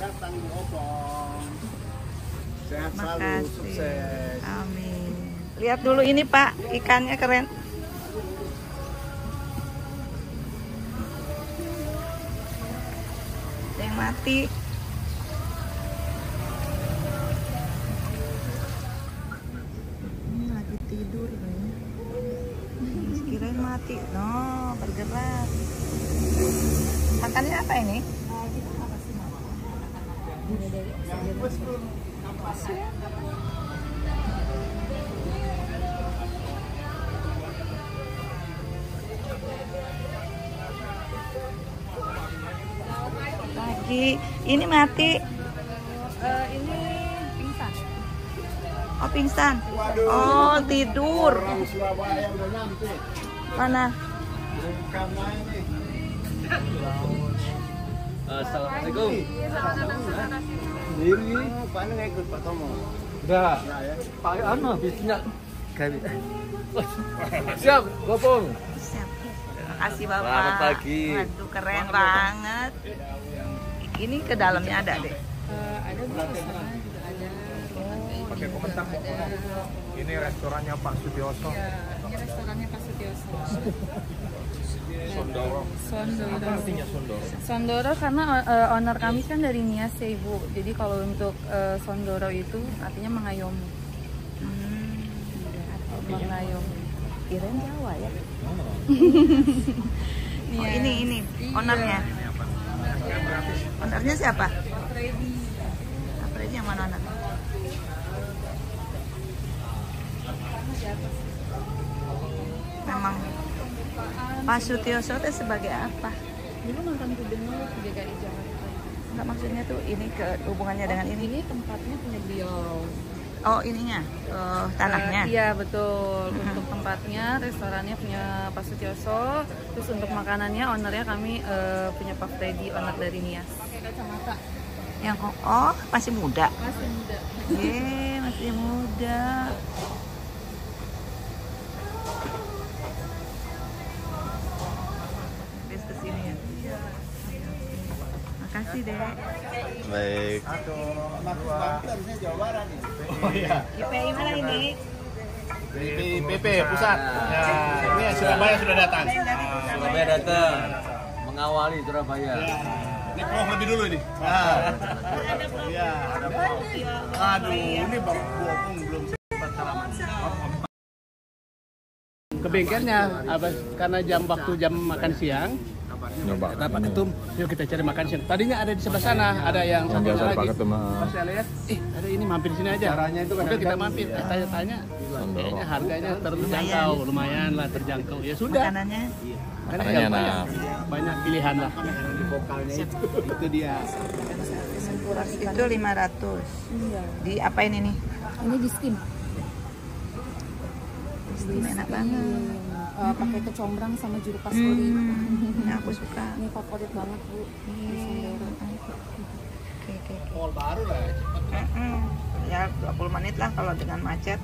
datang di Opong. Sehat selalu, Makasih. sukses. Amin. Lihat dulu ini Pak, ikannya keren. Ada yang mati. Ini lagi tidur ini. Kirain mati. No, bergerak. Makannya apa ini? Lagi ini mati. Ini pingsan. Oh pingsan. Oh tidur. Orang Surabaya udah nyampe. Mana? Bukan main nih. Assalamualaikum. Sendiri, Pak ini nggak ikut Pak Tomo. Enggak. Nah ya. Pak Ano bisnya kami. Siap, gopong. Siap. Terima kasih Bapak. Selamat pagi. Waduh keren banget. Ini ke dalamnya ada deh. Ada Bu, restoran juga ada. Pakai komentar kok. Ini restorannya Pak Sutioso. Ya, ini restorannya Pak Sutioso. Sondoro. Sondoro. Apa artinya Sondoro? Sondoro karena owner kami kan dari Nias ya Ibu. Jadi kalau untuk Sondoro itu artinya mengayomi. Mengayomi. Kirain Jawa ya. Oh Nias. ini ownernya. Ownernya siapa? Freddy. Freddy yang mana owner? Memang Pak Sutioso itu sebagai apa? Dulu mantan gubernur DKI Jakarta. Enggak maksudnya tuh ini ke hubungannya dengan ini. Ini tempatnya punya beliau. Oh ininya, tanahnya. Iya betul. Untuk tempatnya, restorannya punya Pak Sutioso. Terus untuk makanannya, ownernya kami punya Pak Freddy, owner dari Nias. Pakai kacamata. Yang oh masih muda. Masih muda. Masih muda. Habis kesini ya. Makasih Dek. Baik. Maksud Banten harusnya Jawa Barat nih. Oh iya. IPI mana ini? PP pusat. Ya, ini Surabaya sudah datang. Surabaya datang mengawali Surabaya. Ini Prof lebih dulu nih. Iya, ada Prof. Aduh, ini Bang Opong belum sempat salaman. Ke bengkelnya, karena waktu jam makan siang. Kata Pak Ketum, yuk kita cari makan siang. Tadinya ada di sebelah sana, ada yang satunya lagi. Pas saya lihat, ada ini mampir di sini aja. Caranya itu kan kita mampir, tanya-tanya. Kayaknya harganya terjangkau, lumayan lah terjangkau. Ya sudah. Makanannya Makanannya Banyak pilihan lah. Di vokalnya itu dia. itu 500. Di apain ini? Ini di steam. Steam enak banget. Pakai kecombrang sama jeruk pastry. Ini aku suka. Ini favorit banget Bu. Oke. Mall baru lah, cepet. Ya 20 menit lah kalau dengan macet.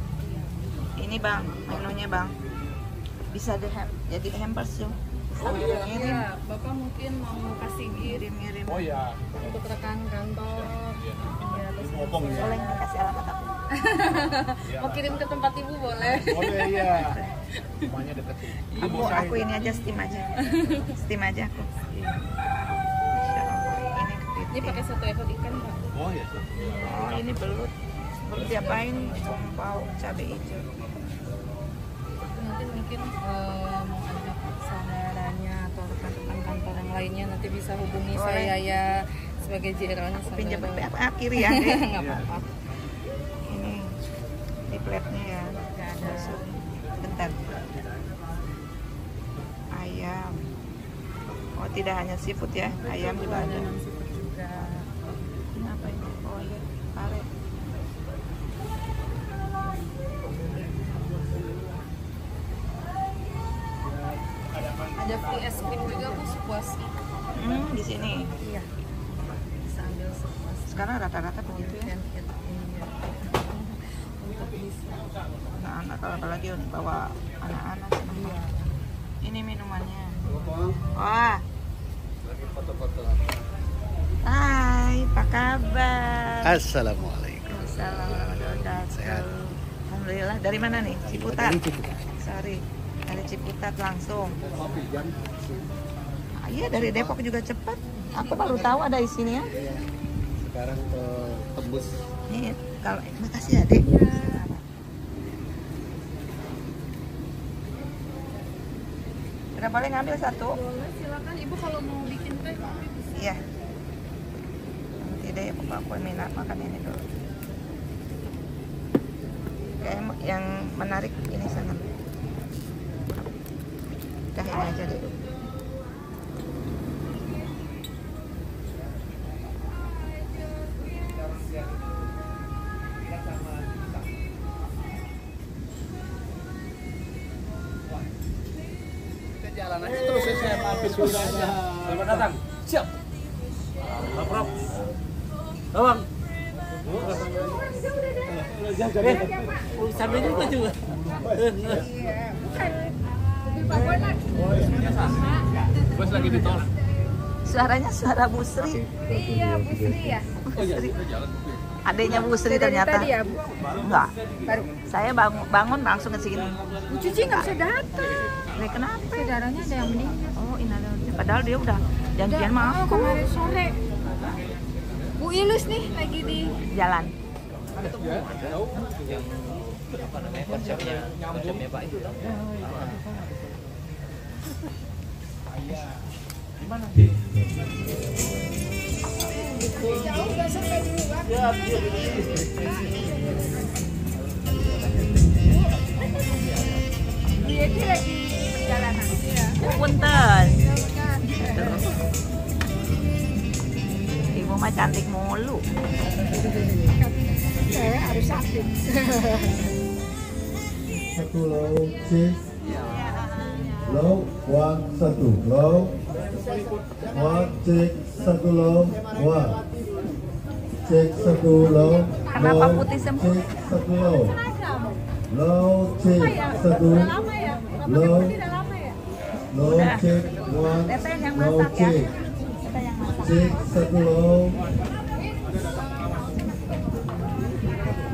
Ini Bang, menunya Bang. Bisa jadi hampers yuk. Sambil ngirim. Ya, Bapak mungkin mau kasih gift Ngirim. Oh ya, untuk rekan kantor. Ya, terus Opong ya. Boleh kasih alamat aku. mau kirim ke tempat Ibu boleh. Boleh iya. Semuanya deket. Aku ini aja steam aja. Steam aja aku. Insya Allah. Ini kepiting. Ini pakai satu ekor ikan Pak. Oh ya. Oh ini belut. Belut diapain? Pau cabai hijau. Nanti mungkin mau ada saudaranya atau rekan-rekan kantor yang lainnya nanti bisa hubungi Boleh. saya ya sebagai JR-nya. Aku pinjam apa kiri ya? Nggak apa-apa. Ini plate-nya ya. Nggak ada. Bentar. Ayam. Oh tidak hanya seafood ya, ayam juga ada. Non-seafood juga. Ini apa ini? Oh iya, pare. Ada free es krim juga Bu sepuasnya. Di sini. Iya. Bisa ambil sepuasnya. Sekarang rata-rata begitu ya. Untuk bisa. Anak-anak kalau apalagi bawa anak-anak seneng banget. Ini minumannya. Wah. lagi foto-foto. Hai. Hai, apa kabar? Assalamualaikum. Assalamualaikum warahmatullahi wabarakatuh. Sehat. Alhamdulillah. Dari mana nih? Ciputat. Dari Ciputat. Sorry, dari Ciputat langsung. Ah, iya, dari Depok juga cepat. Aku baru tahu ada isinya. Sekarang tembus. Nih, kalau makasih ya, Dek. Udah boleh ngambil satu? Boleh, silakan Ibu kalau mau bikin teh. Iya. Nanti deh, aku minat makan ini dulu. Kayak yang menarik ini sana. Udah ini aja dulu. Kita jalan aja terus saya mampir dulu aja. Selamat datang. Siap. Prof. Bang. Sampai juga juga. Bos lagi ditolak. Suaranya suara Bu Sri. Iya, Bu Sri ya. Bu Sri. Adanya Bu Sri ternyata. Tadi ya, Bu. Enggak. Baru. Saya bangun langsung ke sini. Bu Cici nggak bisa datang. Nih, kenapa? Saudaranya ada yang meninggal. Oh, innalillahi. Padahal dia udah janjian sama aku. Kemarin sore. Bu Ilus nih lagi di Jalan. Konsepnya Pak itu. Dia lagi perjalanan. Iya. Punten. Ibu mah cantik mulu. Cewek harus sakit. Satu low, cek. Low, one, satu. Low. One, cek. Satu low, one. Cek satu low. Kenapa low, putih semua? Cek satu low. Low, cek satu. Low. Low, cek one. Teteh yang Low, masak ya. cek. Teteh yang masak. Cek satu low.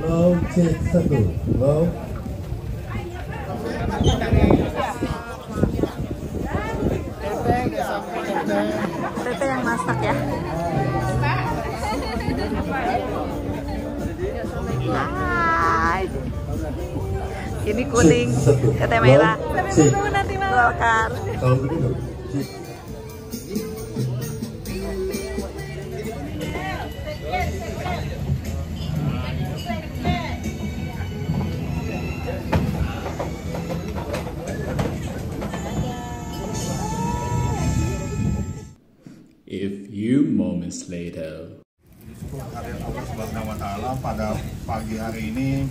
Low, cek satu. Low. Teteh yang masak ya. Hai. Ini kuning, teteh merah. Cek. Golkar. Kalau begitu, cek. A few moments later. Kehadiran Allah Subhanahu wa Ta'ala, pada pagi hari ini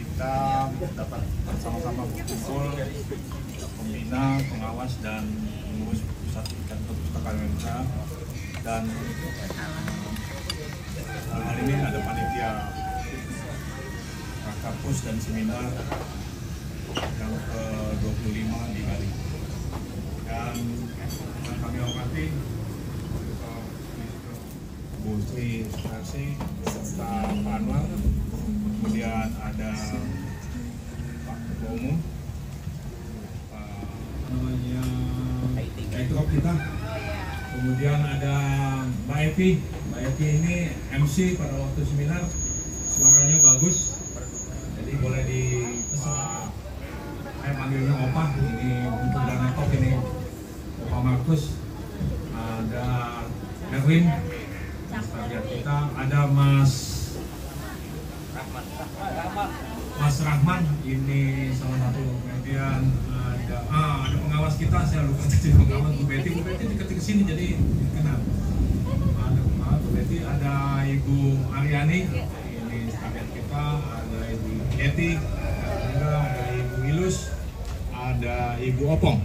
kita dapat bersama-sama berkumpul pembina, pengawas dan pengurus pusat kantor perpustakaan Indonesia, dan hari ini ada panitia Rakapus dan seminar yang ke-25 di Bali, dan yang kami hormati Bu Sri Sutarsi serta Pak Anwar, kemudian ada Pak Ketua Umum, namanya Ekro kita, kemudian ada Mbak Evi. Mbak Evi ini MC pada waktu seminar, suaranya bagus, jadi boleh di saya panggilnya Opa, ini untuk Dana Top, ini Opa Markus, ada Erwin, kita ada Mas Rahman, ini salah satu, kemudian ada pengawas kita, saya lupa tadi pengawas Bu Betty diketik ke sini jadi kenal. Ada pengawas Bu Betty, ada Ibu Aryani, ini stafet kita, ada Ibu Yeti, ada Ibu Ilus, ada Ibu Opong.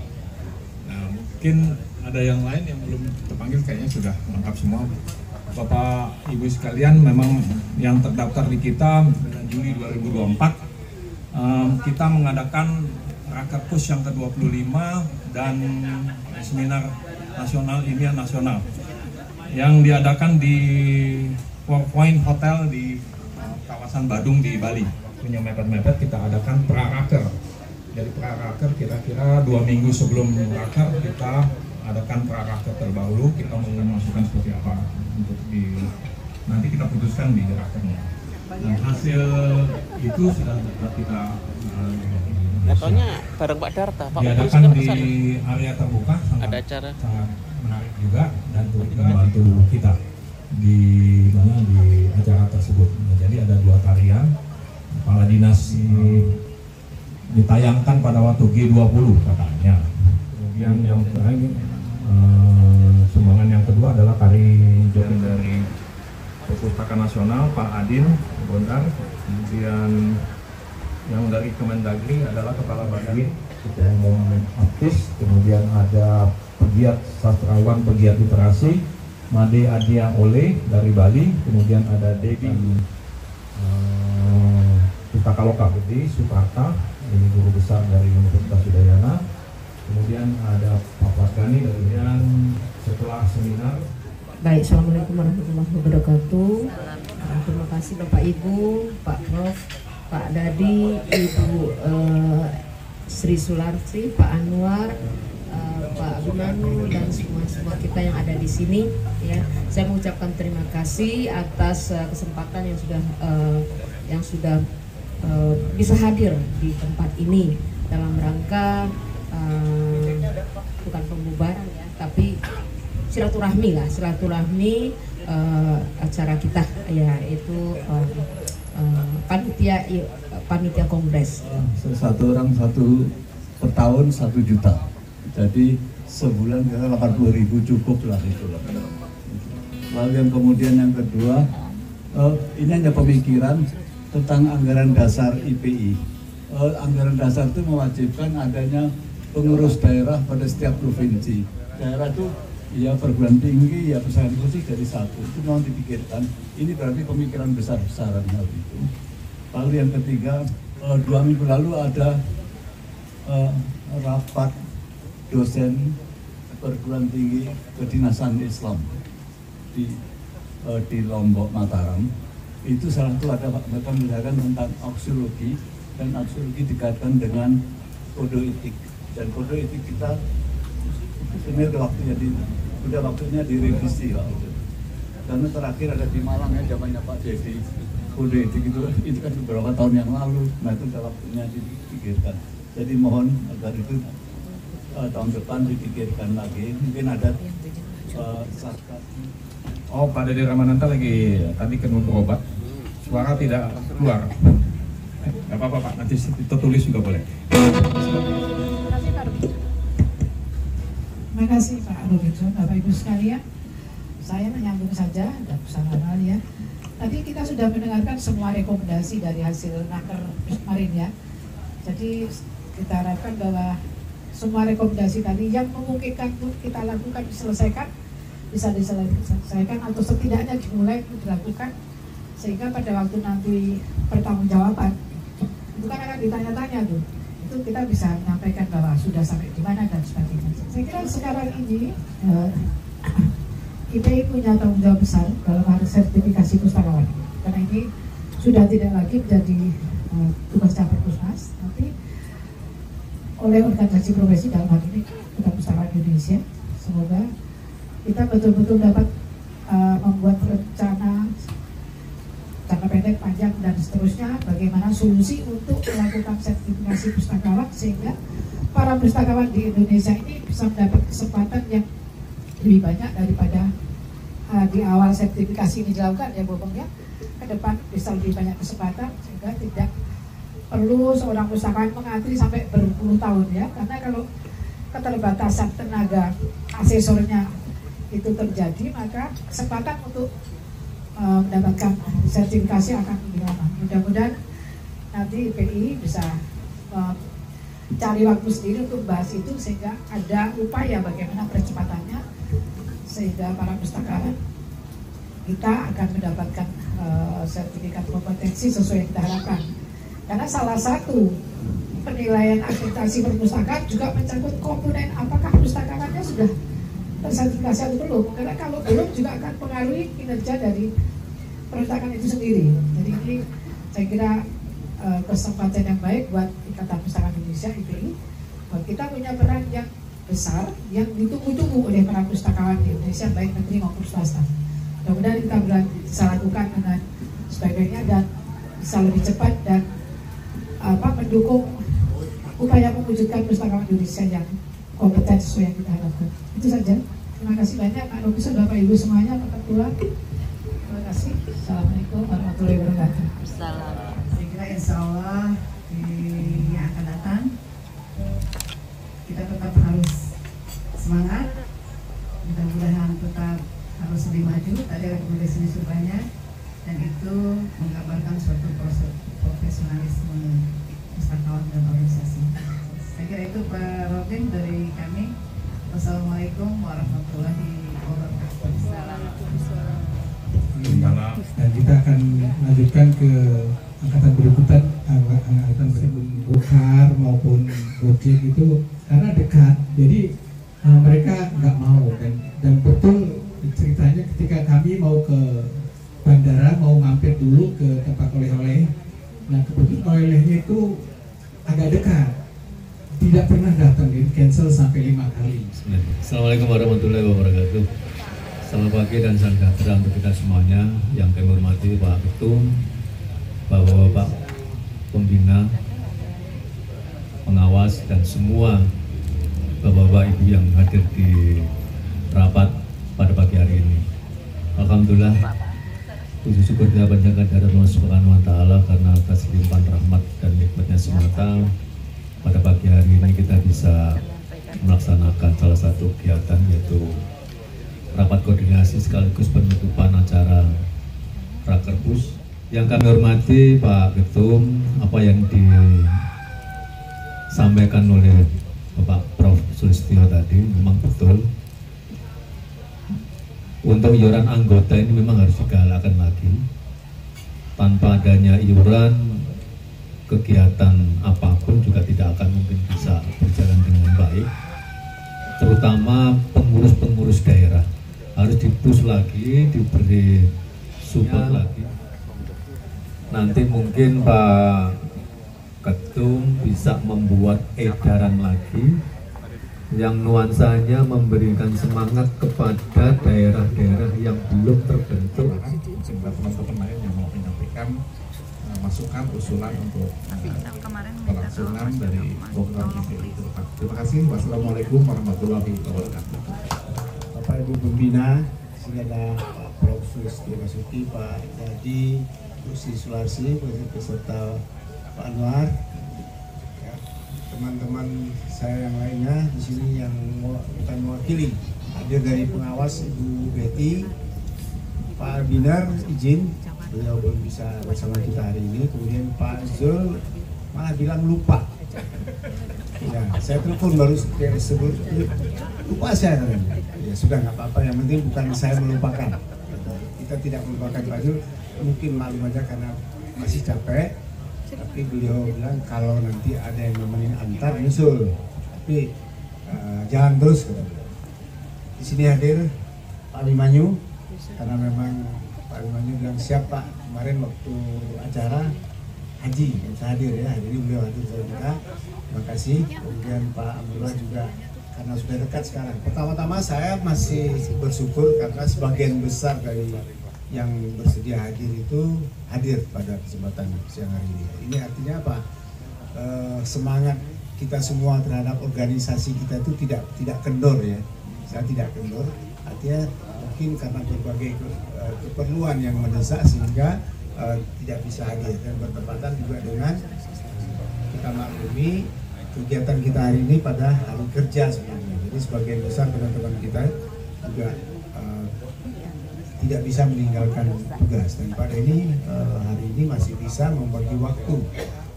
Nah, mungkin ada yang lain yang belum terpanggil, kayaknya sudah lengkap semua. Bapak Ibu sekalian, memang yang terdaftar di kita bulan Juli 2024 kita mengadakan Rakapus yang ke-25 dan seminar nasional ilmiah nasional yang diadakan di Four Point Hotel di kawasan Badung di Bali. Punya mepet-mepet kita adakan pra-raker. Dari pra-raker kira-kira 2 minggu sebelum raker kita adakan pra-raker terbaru. Kita mau memasukkan seperti apa untuk nanti kita putuskan di rakernya. Dan hasil itu sudah kita Katanya bareng Pak Darta, Pak diadakan di area terbuka, ada acara sangat menarik juga dan juga membantu kita di mana di acara tersebut. Nah, jadi ada 2 tarian kepala dinas ditayangkan pada waktu G20 katanya. Kemudian yang terakhir sumbangan yang kedua adalah tari joget dari Perpustakaan Nasional Pak Adin Bondar. Kemudian yang dari Kemendagri adalah Kepala Badan Ketua Umum Artis. Kemudian ada pegiat sastrawan, pegiat literasi Made Adia Ole dari Bali. Kemudian ada Debbie Pustaka Loka Budi Suparta, ini guru besar dari Universitas Udayana. Kemudian ada Pak Pasgani dari setelah seminar. Baik, Assalamualaikum warahmatullahi wabarakatuh. Terima kasih Bapak Ibu, Pak Prof, Pak Dadi, Ibu Sri Sularsi, Pak Anwar, Pak Abimanu, dan semua kita yang ada di sini. Ya, saya mengucapkan terima kasih atas kesempatan yang sudah bisa hadir di tempat ini dalam rangka bukan pembubaran ya, tapi silaturahmi acara kita yaitu panitia kongres. Satu orang per tahun 1 juta. Jadi sebulan kita 80.000 cukup lah itu. Lalu yang kemudian yang kedua, ini ada pemikiran tentang anggaran dasar IPI. Anggaran dasar itu mewajibkan adanya pengurus daerah pada setiap provinsi. Daerah itu ya perguruan tinggi, ya pesantren khusus jadi 1. Itu memang dipikirkan. Ini berarti pemikiran besar-besaran hal itu. Lalu yang ketiga, 2 minggu lalu ada rapat dosen perguruan tinggi kedinasan Islam di Lombok, Mataram. Itu salah satu ada mereka menjelaskan tentang aksiologi, dan aksiologi dikaitkan dengan kode etik. Dan kode etik kita sebenarnya udah waktunya direvisi lah. Karena terakhir ada di Malang ya, zamannya Pak Dedi, kode etik itu kan beberapa tahun yang lalu. Nah itu udah waktunya dipikirkan. Jadi mohon agar itu tahun depan dipikirkan lagi. Mungkin ada Oh, Pak Dede Ramananta lagi tadi kan berobat, suara tidak keluar. Gak apa-apa Pak, nanti tertulis juga boleh. Terima kasih Pak Robinson, Bapak Ibu sekalian. Saya menyambung saja dan bersama ya. Tadi kita sudah mendengarkan semua rekomendasi dari hasil naker kemarin ya. Jadi kita harapkan bahwa semua rekomendasi tadi yang memungkinkan untuk kita lakukan diselesaikan, bisa diselesaikan atau setidaknya dimulai dilakukan, sehingga pada waktu nanti pertanggungjawaban itu kan akan ditanya-tanya tuh, itu kita bisa menyampaikan bahwa sudah sampai di mana dan sebagainya. Saya kira sekarang ini IPI punya tanggung jawab besar dalam hal sertifikasi pustakawan, karena ini sudah tidak lagi menjadi tugas cabang Pusmas, tapi oleh organisasi profesi dalam hal ini Ikatan Pustakawan Indonesia. Semoga kita betul-betul dapat membuat rencana jangka pendek, panjang, dan seterusnya bagaimana solusi untuk melakukan sertifikasi pustakawan sehingga para pustakawan di Indonesia ini bisa mendapat kesempatan yang lebih banyak daripada di awal sertifikasi ini dilakukan ya Bu Bang ya. Ke depan bisa lebih banyak kesempatan sehingga tidak perlu seorang pustakawan mengantri sampai berpuluh tahun ya, karena kalau keterbatasan tenaga asesornya itu terjadi, maka kesempatan untuk mendapatkan sertifikasi akan lebih lama. Mudah-mudahan nanti IPI bisa cari waktu sendiri untuk bahas itu sehingga ada upaya bagaimana percepatannya, sehingga para pustakawan kita akan mendapatkan sertifikat kompetensi sesuai yang kita harapkan. Karena salah satu penilaian akreditasi perpustakaan juga mencangkut komponen apakah pustakawannya sudah tersertifikasi atau belum, karena kalau belum juga akan pengaruhi kinerja dari perpustakaan itu sendiri. Jadi ini saya kira kesempatan yang baik buat Ikatan Pustaka Indonesia IPI. Kita punya peran yang besar yang ditunggu-tunggu oleh para pustakawan di Indonesia, baik negeri maupun swasta. Mudah-mudahan kita bisa lakukan dengan sebaik-baiknya dan bisa lebih cepat dan mendukung upaya mewujudkan pustakawan Indonesia yang kompeten sesuai yang kita harapkan. Itu saja. Terima kasih banyak Pak Profesor, Bapak Ibu semuanya, Pak Ketua. Terima kasih. Assalamualaikum warahmatullahi wabarakatuh. Saya kira insya Allah yang akan datang kita tetap harus semangat, mudah-mudahan tetap harus lebih maju. Tadi rekomendasinya sudah banyak dan itu menggambarkan suatu profesionalisme pustakawan dan organisasi. Saya kira itu Pak Robin dari kami. Wassalamualaikum warahmatullahi wabarakatuh. Dan kita akan lanjutkan ke angkatan berikutnya, angkatan Bokar maupun Gojek itu karena dekat, jadi mereka nggak mau dan betul ceritanya ketika kami mau ke bandara mau mampir dulu ke tempat oleh-oleh, nah kebetulan oleh-olehnya itu agak dekat, tidak pernah datang, jadi cancel sampai 5 kali. Assalamualaikum warahmatullahi wabarakatuh. Selamat pagi dan salam sejahtera untuk kita semuanya. Yang kami hormati Pak Ketum, Bapak-bapak pembina, pengawas dan semua bapak-bapak ibu yang hadir di rapat pada pagi hari ini. Alhamdulillah, puji syukur kita panjatkan kepada Allah Subhanahu wa taala karena atas limpahan rahmat dan nikmatnya semata pada pagi hari ini kita bisa melaksanakan salah satu kegiatan yaitu rapat koordinasi sekaligus penutupan acara Rakerpus. Yang kami hormati Pak Ketum, apa yang disampaikan oleh Bapak Prof. Sulistyo tadi memang betul. Untuk iuran anggota ini memang harus digalakkan lagi. Tanpa adanya iuran, kegiatan apapun juga tidak akan mungkin bisa berjalan dengan baik. Terutama pengurus-pengurus daerah harus di-push lagi, diberi support lagi. Nanti mungkin Pak Ketum bisa membuat edaran lagi yang nuansanya memberikan semangat kepada daerah-daerah yang belum terbentuk. Teman-teman lain yang mau menyampaikan masukan, usulan untuk pelaksanaan dari program ini. Terima kasih. Wassalamualaikum warahmatullahi wabarakatuh. Bapak Ibu Pembina, sini ada Pak Prof. Sulistyo Basuki, Pak Dadi, Bu Sri Sularsi, beserta Pak Anwar, ya, teman-teman saya yang lainnya di sini yang bukan mewakili, hadir dari pengawas Ibu Betty, Pak Binar izin, beliau belum bisa bersama kita hari ini. Kemudian Pak Zul malah bilang lupa. Ya, saya telepon baru sebut lupa saya namanya. Ya sudah nggak apa-apa, yang penting bukan saya melupakan. Kita tidak melupakan Pak Zul, mungkin maklum aja karena masih capek. Tapi beliau bilang kalau nanti ada yang nemenin antar nyusul, tapi jalan terus. Di sini hadir Pak Limanyu, karena memang Pak Limanyu bilang siap Pak, kemarin waktu acara haji saya hadir ya, jadi beliau hadir sama kita. Terima kasih. Kemudian Pak Abdullah juga karena sudah dekat sekarang. Pertama-tama saya masih bersyukur karena sebagian besar dari yang bersedia hadir itu hadir pada kesempatan siang hari ini. Ini artinya apa? Semangat kita semua terhadap organisasi kita itu tidak kendor ya. Saya tidak kendor. Artinya mungkin karena berbagai keperluan yang mendesak sehingga tidak bisa hadir, dan bertepatan juga dengan kita maklumi kegiatan kita hari ini pada hari kerja sebenarnya. Jadi sebagian besar teman-teman kita juga tidak bisa meninggalkan tugas, dan pada ini hari ini masih bisa membagi waktu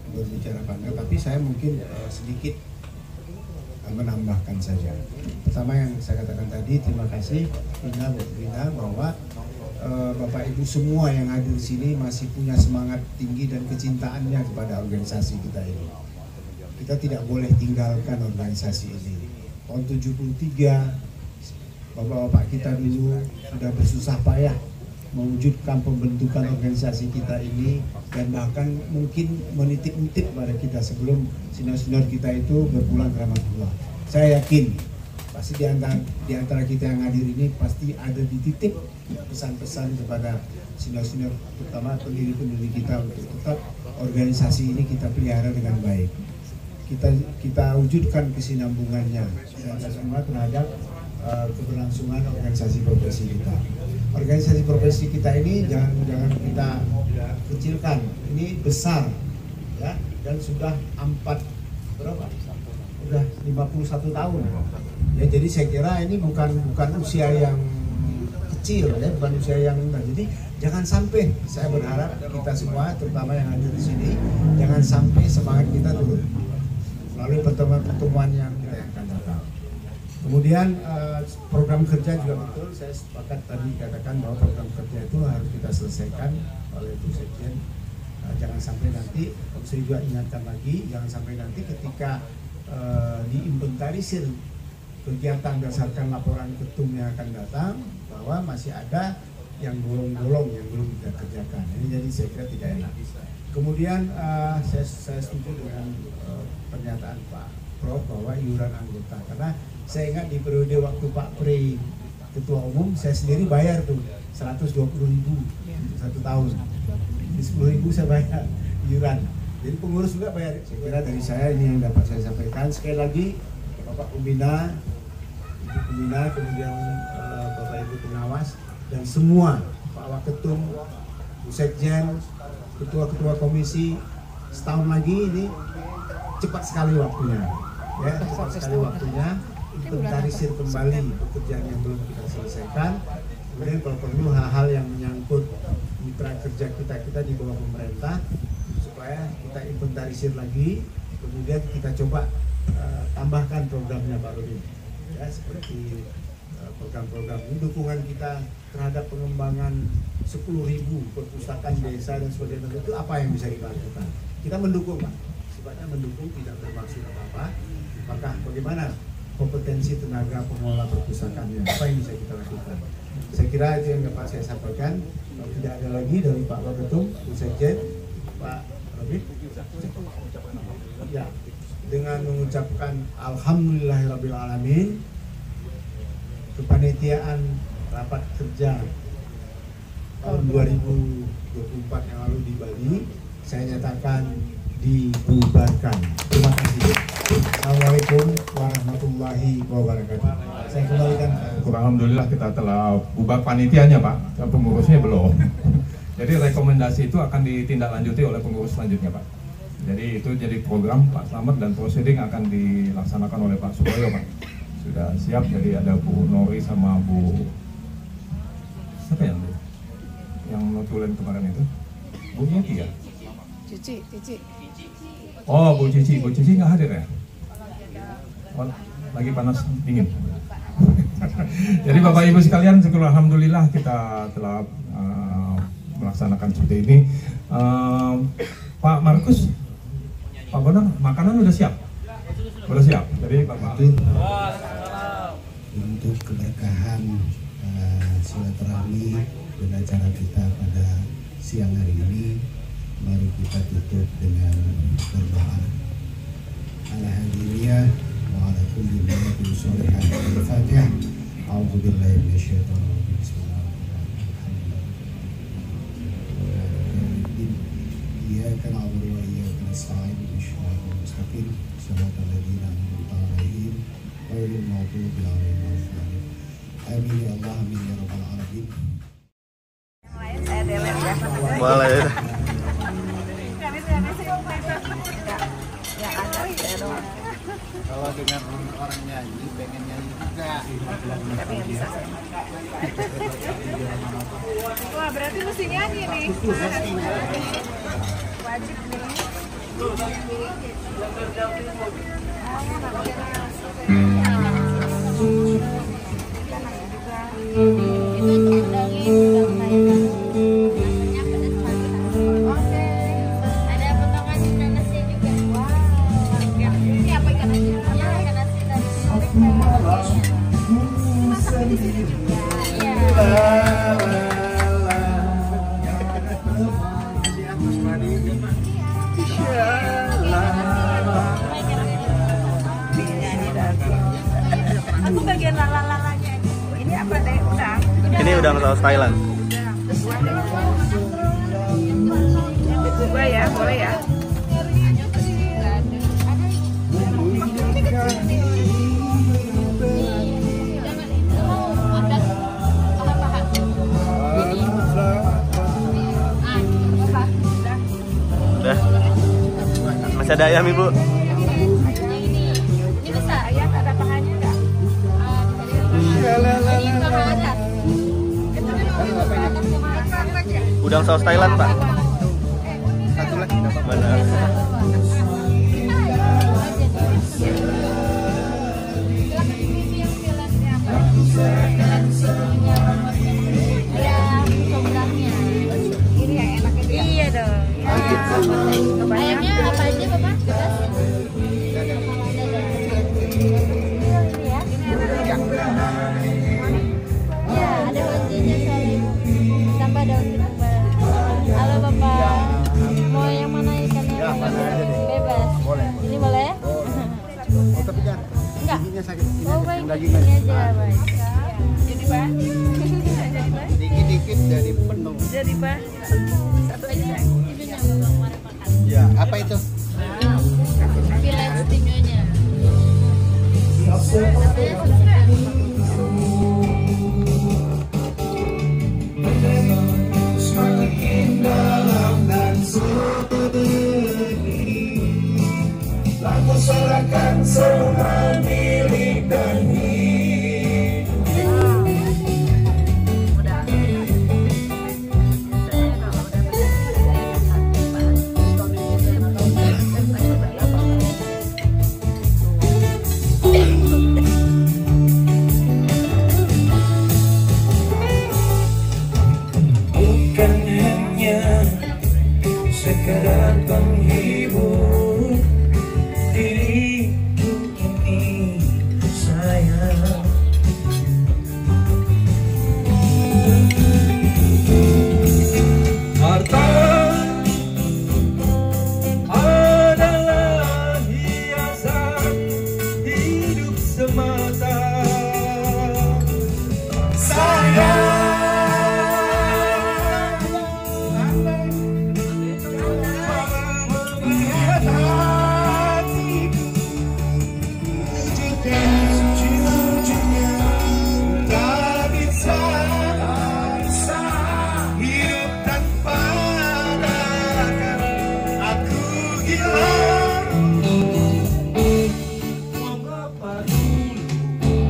berbicara panjang, tapi saya mungkin sedikit menambahkan saja. Pertama yang saya katakan tadi, terima kasih Bina bahwa Bapak Ibu semua yang hadir di sini masih punya semangat tinggi dan kecintaannya kepada organisasi kita ini. Kita tidak boleh tinggalkan organisasi ini. Tahun 73 bapak-bapak kita dulu sudah bersusah payah mewujudkan pembentukan organisasi kita ini, dan bahkan mungkin menitip-nitip pada kita sebelum senior-senior kita itu berpulang ke rahmatullah. Saya yakin pasti di antara kita yang hadir ini pasti ada dititip pesan-pesan kepada senior-senior, terutama pendiri-pendiri kita, untuk tetap organisasi ini kita pelihara dengan baik. Kita wujudkan kesinambungannya dan semua terhadap keberlangsungan organisasi profesi kita. Organisasi profesi kita ini jangan kita kecilkan. Ini besar, ya, dan sudah Udah 51 tahun. Ya, jadi saya kira ini bukan usia yang kecil, ya, bukan usia yang rendah. Jadi jangan sampai, saya berharap kita semua, terutama yang hadir di sini, jangan sampai semangat kita turun melalui pertemuan-pertemuan yang akan datang. Kemudian program kerja juga betul, saya sepakat tadi katakan bahwa program kerja itu harus kita selesaikan oleh Bu Sekjen. Jangan sampai nanti, saya juga ingatkan lagi, jangan sampai nanti ketika diinventarisir kegiatan berdasarkan laporan ketum yang akan datang, bahwa masih ada yang bolong-bolong yang belum kita kerjakan. Ini jadi saya kira tidak enak. Kemudian saya setuju dengan pernyataan Pak Prof bahwa iuran anggota, karena saya ingat di periode waktu Pak Pri Ketua Umum, saya sendiri bayar tuh 120.000 satu tahun. Di 10.000 saya bayar iuran. Jadi pengurus juga bayar. Saya kira dari saya ini yang dapat saya sampaikan. Sekali lagi, Bapak Pembina, Ibu Pembina, kemudian Bapak Ibu pengawas, dan semua Pak Waketum, Bu Sekjen, ketua-ketua komisi, setahun lagi ini cepat sekali waktunya. Ya, cepat sekali waktunya. Inventarisir kembali pekerjaan yang belum kita selesaikan. Kemudian kalau perlu hal-hal yang menyangkut mitra kerja kita di bawah pemerintah, supaya kita inventarisir lagi, kemudian kita coba tambahkan programnya baru ini, ya, seperti program-program ini, dukungan kita terhadap pengembangan 10.000 perpustakaan desa dan sebagainya, itu apa yang bisa kita lakukan? Kita mendukung, Pak, sifatnya mendukung, tidak bermaksud apa-apa. Maka bagaimana kompetensi tenaga pengelola perpustakaannya, apa yang bisa kita lakukan? Saya kira itu yang dapat saya sampaikan. Kalau tidak ada lagi dari Pak Waketum, Bu Sekjen, Pak Robin, ya, dengan mengucapkan Alhamdulillahirrabbilalamin, kepanitiaan rapat kerja tahun 2024 yang lalu di Bali saya nyatakan dibubarkan. Terima kasih. Assalamualaikum warahmatullahi wabarakatuh. Saya kembalikan. Alhamdulillah kita telah bubar panitianya, Pak. Pengurusnya belum. Jadi rekomendasi itu akan ditindaklanjuti oleh pengurus selanjutnya, Pak. Jadi itu jadi program Pak Slamet, dan proceeding akan dilaksanakan oleh Pak Suboyo, Pak. Sudah siap, jadi ada Bu Nori sama Bu siapa yang notulen kemarin itu? Bu Yeti ya? Cici. Oh, Bu Cici nggak hadir ya? Oh, lagi panas dingin. Jadi Bapak Ibu sekalian, syukur alhamdulillah kita telah melaksanakan seperti ini. Pak Markus, Pak Bonang, makanan udah siap? Udah siap. Jadi Bapak untuk keberkahan silaturahmi dan acara kita pada siang hari ini, mari kita tutup dengan berdoa. Alhamdulillah wa ala kulli ni'matin sholihah. Al-Fatihah. A'udzubillahi minasyaitonir rajim. Bismillahirrahmanirrahim. Iyyaka na'budu wa iyyaka nasta'in. Ihdinas mustaqim. Shiratal ladzina an'amta 'alaihim ghairil maghdubi 'alaihim waladdallin. Amin ya Allah, amin ya rabbal alamin. Boleh. Kalau dengan orang nyanyi, pengen nyanyi juga. Tapi nggak bisa. Wah, berarti mesti nyanyi nih. Wajib nih. Aku bagian lalalanya. Ini apa deh? Udang. Ini udang saus Thailand. Coba ya, boleh ya. Udah. Masih ada ayam, Ibu? Ini bisa ya, ada pahanya enggak? Ini sama atas. Udang saus Thailand, Pak. Satu lagi, mana? Iya dong. Ayamnya apa aja, Bapak? Ya, ada loncengnya soalnya. Tambah daun ketumbar. Halo Bapak, mau yang mana ikannya? Ya, mana aja deh. Bebas. Boleh. Ini boleh? Oh, tapi jangan. Enggak. Giginya sakit. Oh, baik. Ini aja, baik. Jadi Pak. Jadi Pak. Dikit-dikit jadi penuh. Jadi Pak. Satu aja. Ya, apa itu? Filet stingonya. Semakin dalam dan sunyi, lagu sorakan semua milik dan bukan hanya sekedar penghibur diriku ini sayang. Harta adalah hiasan hidup semata. Sayang, melihat hatiku sejujurnya tak bisa hidup tanpa rakan. Aku gila, mengapa dulu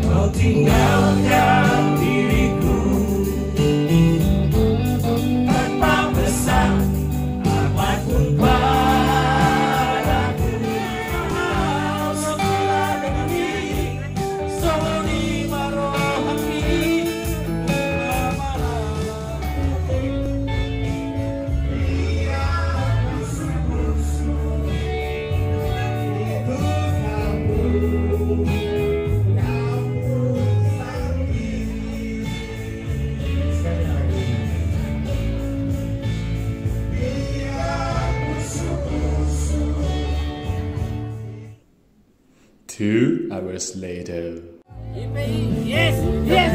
kau tinggalkan diriku tanpa pesan apapun padaku. Sebelah negeri, soni marohani, Two hours later. Yes, yes.